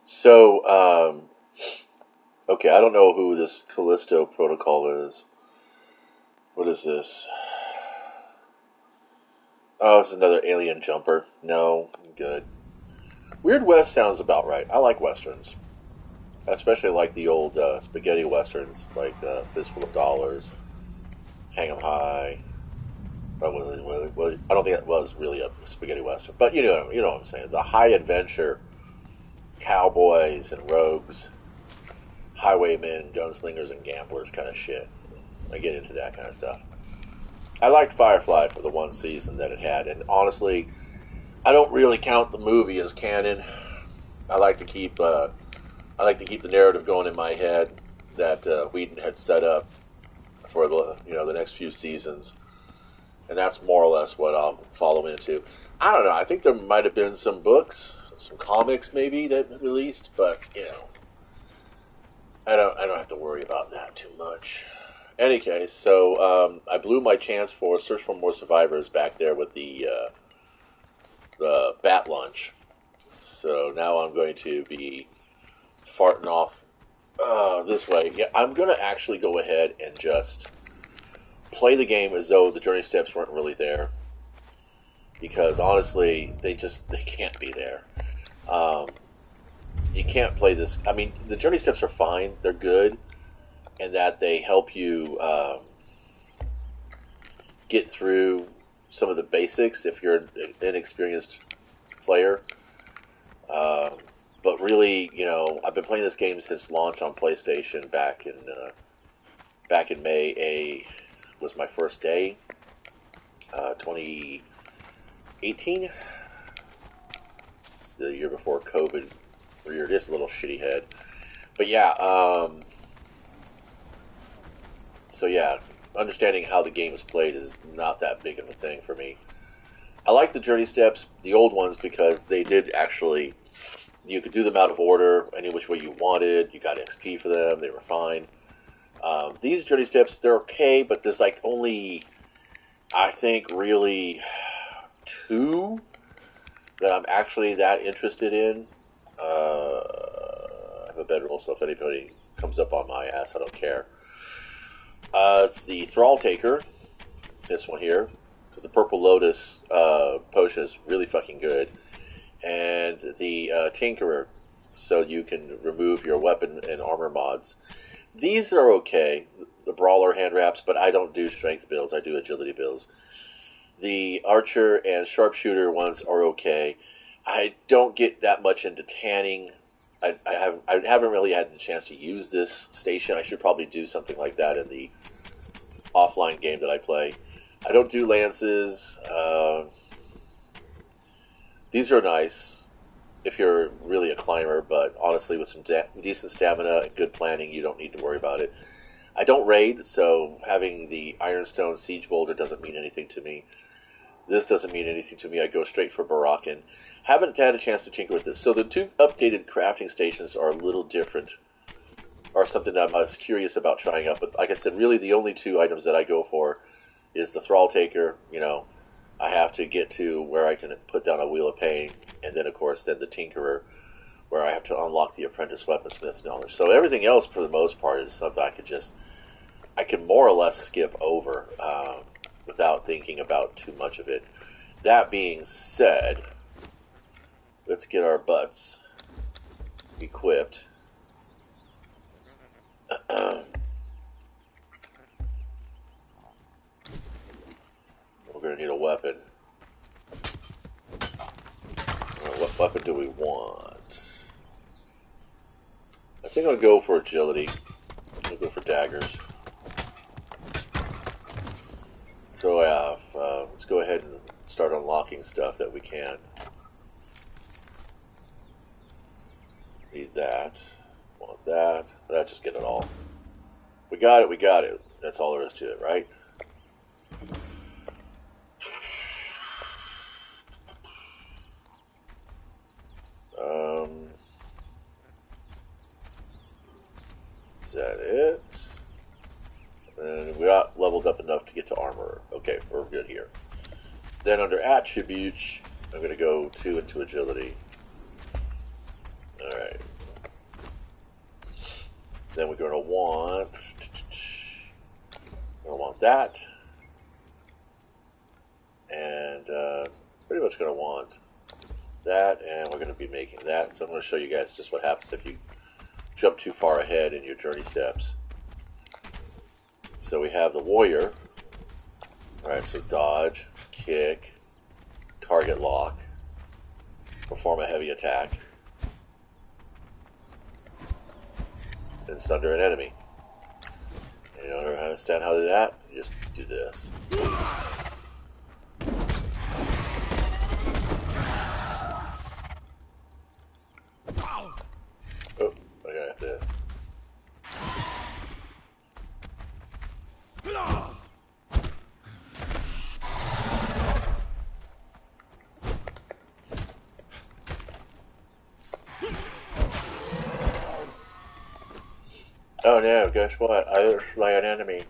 So, okay, I don't know who this Callisto Protocol is. What is this? Oh, it's another alien jumper. No, I'm good. Weird West sounds about right. I like westerns. I especially like the old spaghetti westerns, like Fistful of Dollars, Hang 'em High. I don't think it was really a spaghetti western, but you know what I'm saying. The high adventure cowboys and rogues, highwaymen, gunslingers, and gamblers kind of shit. I get into that kind of stuff. I liked Firefly for the one season that it had, and honestly, I don't really count the movie as canon. I like to keep the narrative going in my head that Whedon had set up for the next few seasons, and that's more or less what I'll follow into. I don't know. I think there might have been some books, some comics maybe that released, but I don't have to worry about that too much. Any case, so I blew my chance for Search for More Survivors back there with the bat lunch. So now I'm going to be farting off this way. Yeah, I'm going to actually go ahead and just play the game as though the journey steps weren't really there, because honestly, they can't be there. Um, you can't play this. I mean, the journey steps are fine; they're good, and that they help you get through some of the basics if you're an inexperienced player. Um, but really, I've been playing this game since launch on PlayStation back in May. Was my first day, 2018. It's the year before COVID. Or you're just a little shitty head. But yeah, so yeah, understanding how the game is played is not that big of a thing for me. I like the journey steps, the old ones, because they did actually, you could do them out of order, any which way you wanted. You got XP for them. They were fine. These journey steps, they're okay, but there's like only, I think, really two that I'm actually that interested in. I have a bedroll, so if anybody comes up on my ass, I don't care. It's the Thrall Taker, this one here, because the Purple Lotus potion is really fucking good, and the Tinkerer, so you can remove your weapon and armor mods. These are okay, the Brawler hand wraps, but I don't do strength builds, I do agility builds. The Archer and Sharpshooter ones are okay. I don't get that much into tanning. I haven't really had the chance to use this station. I should probably do something like that in the offline game that I play. I don't do lances. These are nice if you're really a climber, but honestly, with some decent stamina and good planning, you don't need to worry about it. I don't raid, so having the Ironstone Siege Boulder doesn't mean anything to me. This doesn't mean anything to me. I go straight for Barakan. Haven't had a chance to tinker with this. So the two updated crafting stations are a little different, or something that I was curious about trying out. But like I said, really the only two items that I go for is the Thrall Taker. I have to get to where I can put down a Wheel of Pain, and then of course then the Tinkerer, where I have to unlock the Apprentice Weaponsmith knowledge. So everything else, for the most part, is something I can more or less skip over without thinking about too much of it. That being said, let's get our butts equipped. We're going to need a weapon. What weapon do we want? I think I'll go for agility. I'll go for daggers. So let's go ahead and start unlocking stuff that we can. Need that. Want that. Let's just get it all. We got it, we got it. That's all there is to it, right? Is that it? And we got leveled up enough to get to armor. Okay, we're good here. Then under attributes, I'm going to go 2 into agility. Alright. Then we're going to want that, and pretty much going to want that, and we're going to be making that. So I'm going to show you guys just what happens if you jump too far ahead in your journey steps. So we have the warrior. Alright, so dodge, kick, target lock, perform a heavy attack, and sunder an enemy. And you don't understand how to do that? You just do this. Oh, I gotta have to. Oh no, guess what? I slay an enemy.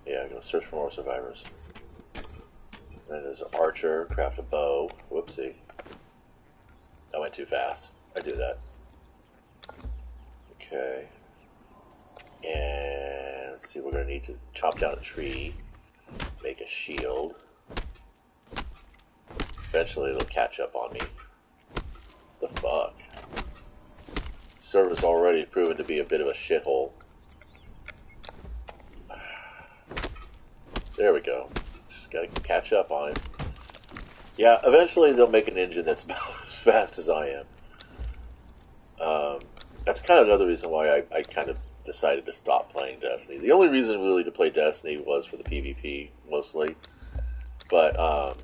Yeah, I'm gonna search for more survivors. Then there's an archer, craft a bow. Whoopsie. I went too fast. I do that. Okay. And let's see, we're gonna need to chop down a tree, make a shield. Eventually it'll catch up on me. The fuck? Server's already proven to be a bit of a shithole. There we go. Just gotta catch up on it. Yeah, eventually they'll make an engine that's about as fast as I am. That's kind of another reason why I kind of decided to stop playing Destiny. The only reason really to play Destiny was for the PvP, mostly. But,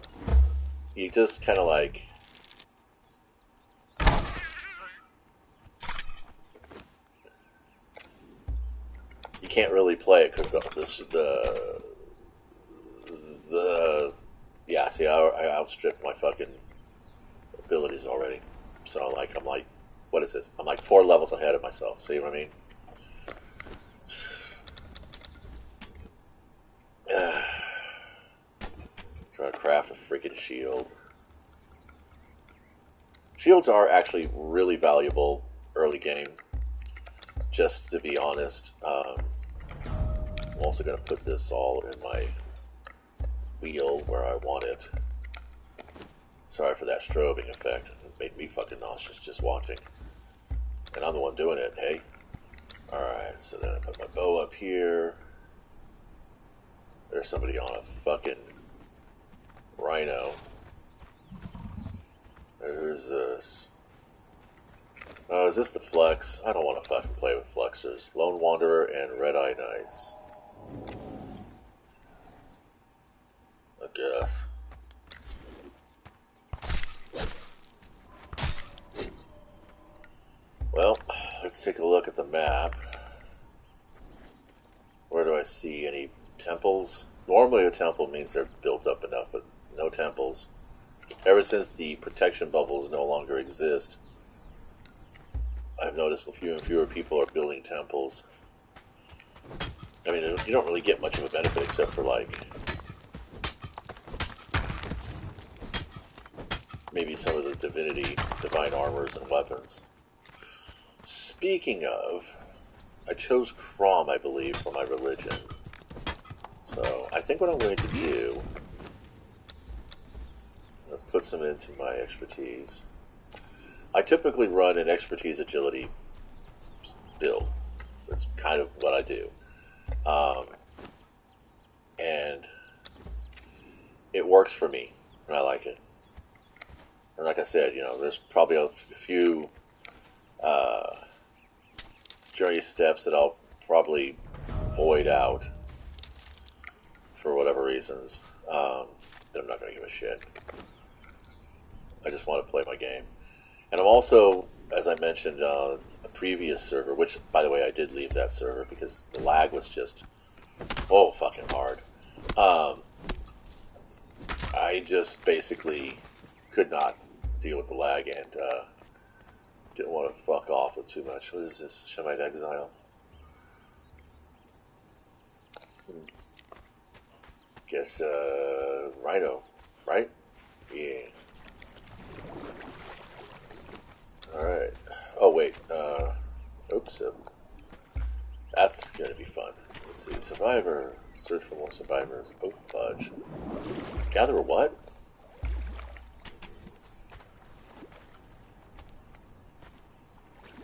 you just kind of like... You can't really play it because yeah, see, I outstripped my fucking abilities already. So I'm like, what is this? I'm like 4 levels ahead of myself. See what I mean? Trying to craft a freaking shield. Shields are actually really valuable early game. Just to be honest, I'm also going to put this all in my wheel where I want it. Sorry for that strobing effect. It made me fucking nauseous just watching. And I'm the one doing it, hey? Alright, so then I put my bow up here. There's somebody on a fucking rhino. Who's this? Oh, is this the Flex? I don't want to fucking play with Flexers. Lone Wanderer and Red Eye Knights. I guess. Well, let's take a look at the map. Where do I see any temples? Normally a temple means they're built up enough, but no temples. Ever since the protection bubbles no longer exist, I've noticed fewer and fewer people are building temples. I mean, you don't really get much of a benefit except for, like, maybe some of the divine armors and weapons. Speaking of, I chose Crom, I believe, for my religion. So, I think what I'm going to do, I'm going to put some into my expertise. I typically run an expertise agility build. That's kind of what I do. And it works for me, and I like it. And like I said, you know, there's probably a few journey steps that I'll probably void out for whatever reasons. I'm not going to give a shit. I just want to play my game. And I'm also, as I mentioned, a previous server, which, by the way, I did leave that server because the lag was just, oh, fucking hard. I just basically could not deal with the lag and didn't want to fuck off with too much. What is this? Shemite Exile? Guess, Rhino, right? Yeah. Alright. Oh, wait. wait. Oops. That's going to be fun. Let's see. Survivor. Search for more survivors. Oh, fudge. Gather a what?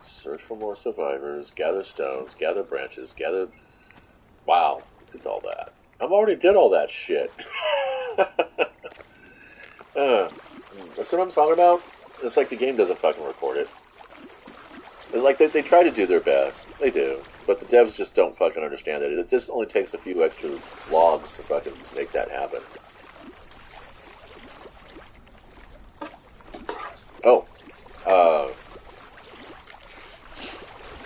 Search for more survivors. Gather stones. Gather branches. Gather... Wow. Look at all that. I've already did all that shit. That's what I'm talking about. It's like the game doesn't fucking record it. It's like they try to do their best. They do. But the devs just don't fucking understand that. It just only takes a few extra logs to fucking make that happen. Oh.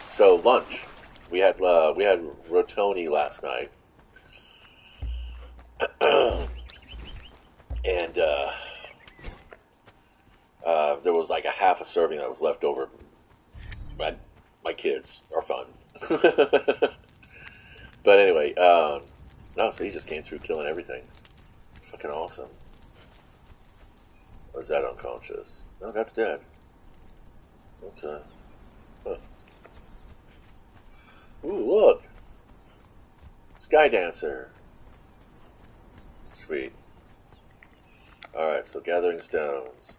So lunch. We had rotoni last night. And there was like a half a serving that was left over. My kids are fun. But anyway, no, so he just came through killing everything. Fucking awesome. Or is that unconscious? No, that's dead. Okay. Huh. Ooh, look! Sky Dancer. Sweet. Alright, so gathering stones.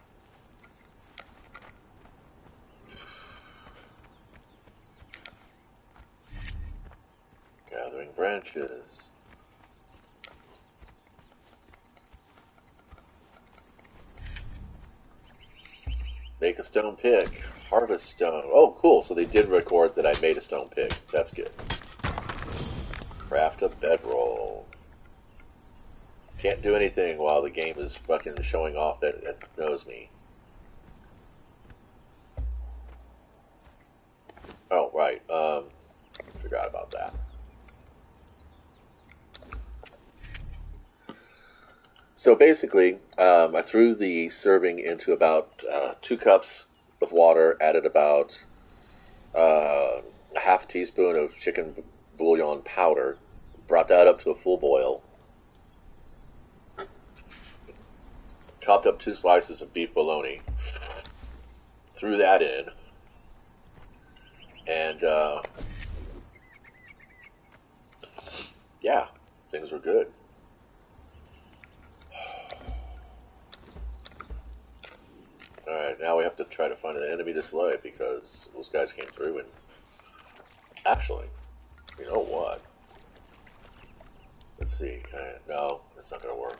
Gathering branches. Make a stone pick. Harvest stone. Oh, cool. So they did record that I made a stone pick. That's good. Craft a bedroll. Can't do anything while the game is fucking showing off that it knows me. Oh, right. Forgot about that. So basically, I threw the serving into about 2 cups of water, added about a half a teaspoon of chicken bouillon powder, brought that up to a full boil, chopped up 2 slices of beef bologna, threw that in, and yeah, things were good. Alright, now we have to try to find an enemy to slay because those guys came through and... Actually, you know what? Let's see, no, that's not gonna work.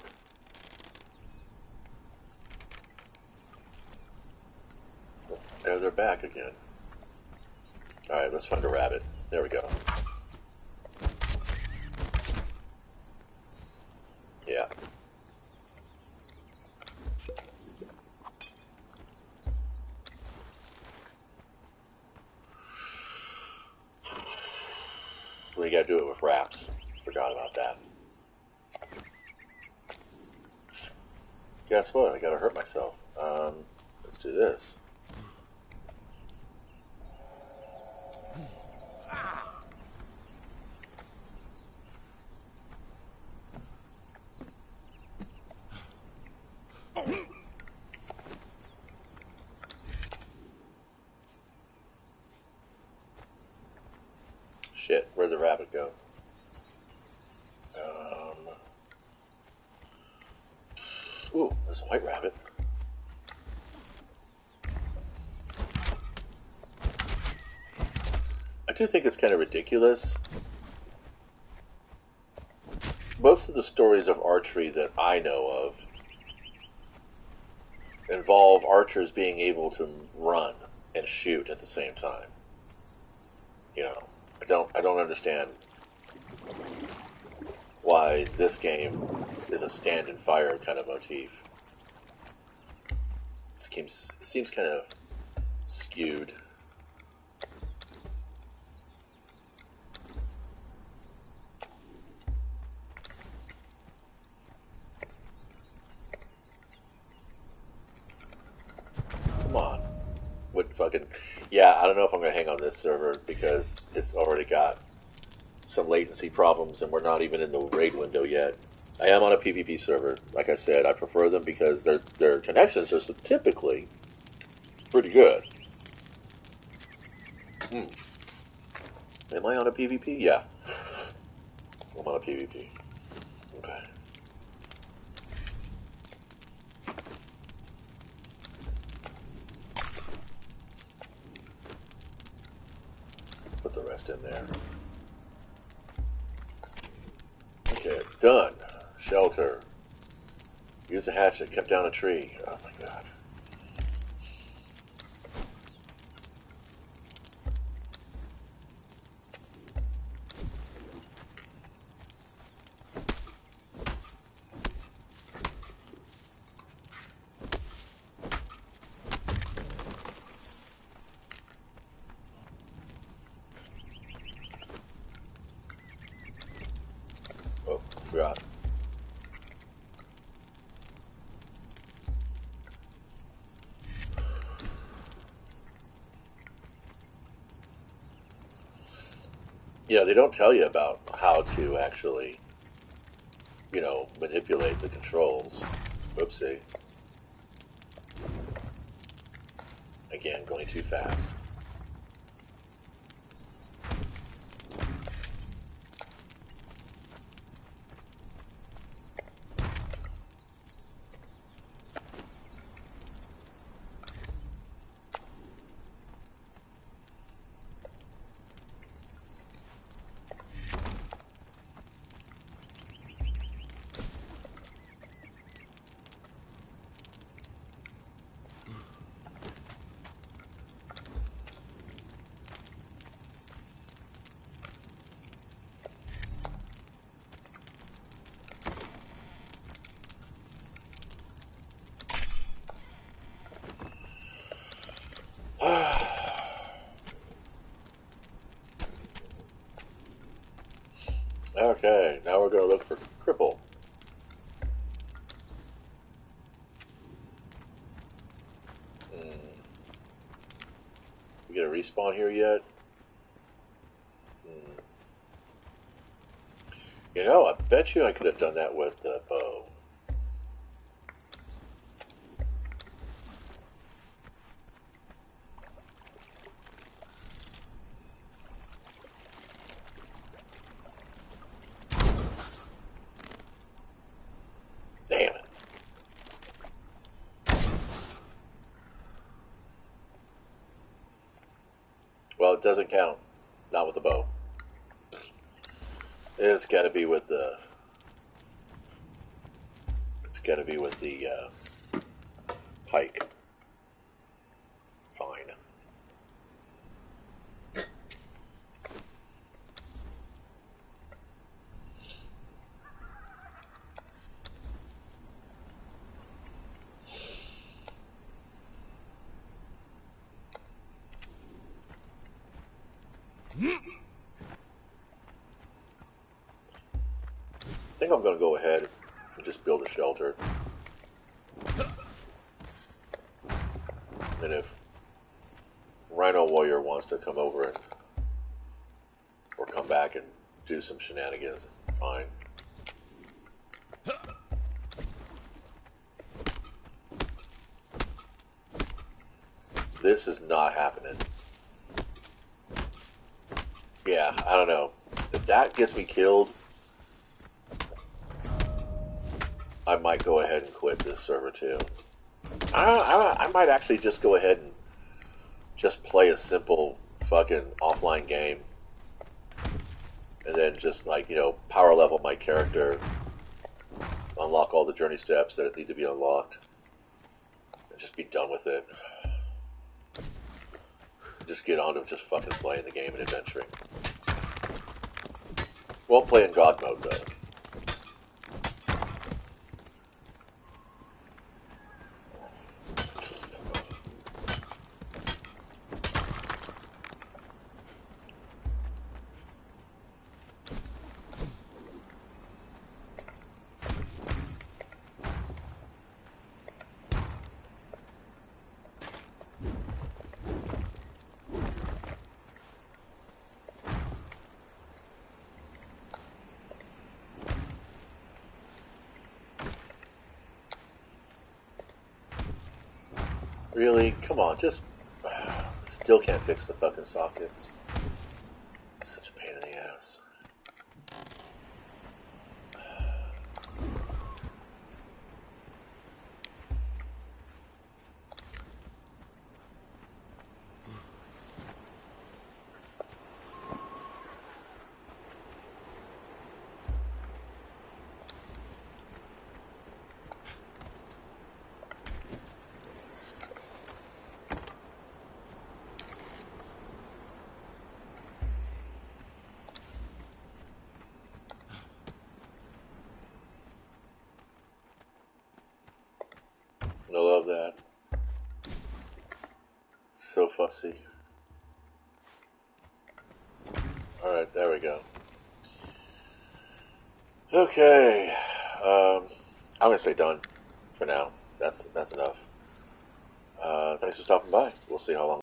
There, they're back again. Alright, let's find a rabbit. There we go. Yeah. We gotta do it with wraps. Forgot about that. Guess what? I gotta hurt myself. Let's do this. Shit, where'd the rabbit go? Ooh, there's a white rabbit. I do think it's kind of ridiculous. Most of the stories of archery that I know of involve archers being able to run and shoot at the same time. You know, I don't understand why this game is a stand and fire kind of motif. It seems kind of skewed. Come on. What fucking... Yeah, I don't know if I'm going to hang on this server because it's already got some latency problems and we're not even in the raid window yet. I am on a PvP server. Like I said, I prefer them because their connections are typically pretty good. Hmm. Am I on a PvP? Yeah. I'm on a PvP. Okay. Put the rest in there. Okay, done. Shelter. Use a hatchet, cut down a tree. Oh my god. Oh, forgot. They don't tell you about how to actually, manipulate the controls. Whoopsie. Again, going too fast. Okay, now we're going to look for cripple. We get a respawn here yet? I bet you I could have done that with the bow. Damn it. Well, it doesn't count. Not with the bow. It's got to be with the... It's got to be with the pike. Fine. I think I'm going to go ahead and just build a shelter. And if Rhino Warrior wants to come over and or come back and do some shenanigans, fine. This is not happening. Yeah, I don't know. If that gets me killed, I might go ahead and quit this server too. I might actually just go ahead and just play a simple fucking offline game. And then just power level my character. Unlock all the journey steps that need to be unlocked. And just be done with it. Just get on to just fucking playing the game and adventuring. Won't play in God mode though. Really? Come on, just Still can't fix the fucking sockets. Such a pain in the ass. I love that. So fussy. Alright, there we go. Okay. I'm going to say done for now. That's enough. Thanks for stopping by. We'll see how long.